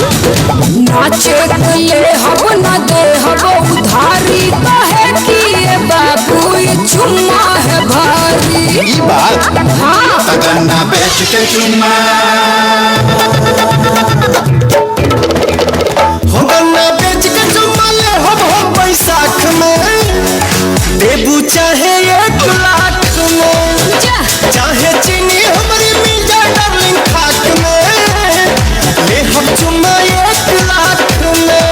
नाचे ले हब न दे हब उधारी कहे कि ये बाबू ये चुम्मा है भारी। ई बात हाँ तगन्ना बेच के चुम्मा हो गन्ना बेच के चुम्मा ले हम बैसाख में देबू चाहे 1 लाख में चाहे चीनी हमारी मिल जाए डार्लिंग खाक में ले हम चुम्मा 1 लाख में।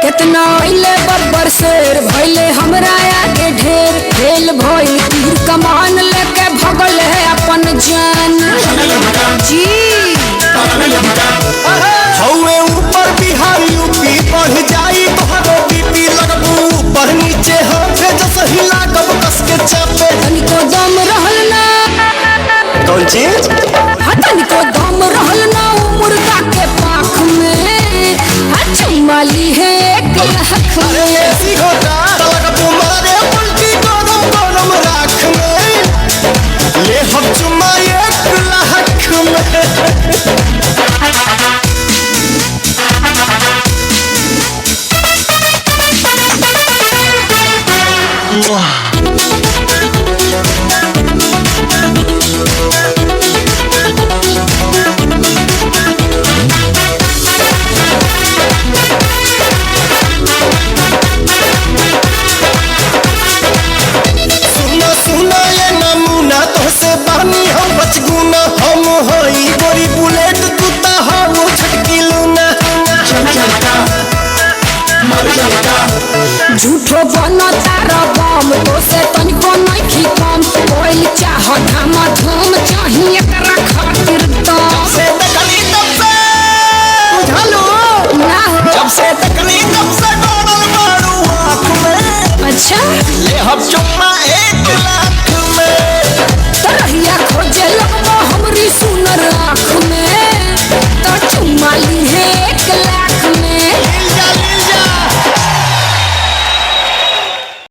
कितना अइले बब्बर शेर भइले हमरा आगे ढेर खेल भइल तीर कमान लेके भगल है अपन जान जी। हौवे ऊपर बिहार यूपी बढ़ जाई तोहरो बीपी लगबू ऊपर नीचे हाथ जस हिला कब कस के चापे। तनिको दम रहल ना कौन चीज हाँ तनिको दम रहल ना उ मुर्गा के पाख में हाँ चुम्माली है 1 लाख अरे में। ऐसी होता लगबू मारे उल्टी गरम गरम राख में ले हम चुम्मा 1 लाख में। सुना सुना ये नमूना तोहसे बानी हम बचगुना हम होई गोरी बुलेट तू ता हो छटकी लूना। झूठो बनो तारा बम तो से तनिको नहीं कम कोई चाह धामा धूम चाहिए एकरा खातिर दम से तकनी तब से बुझालो ना हो। जब से तकनी तब से डोरल मारू आँख में अच्छा ले हम चुम्मा 1 लाख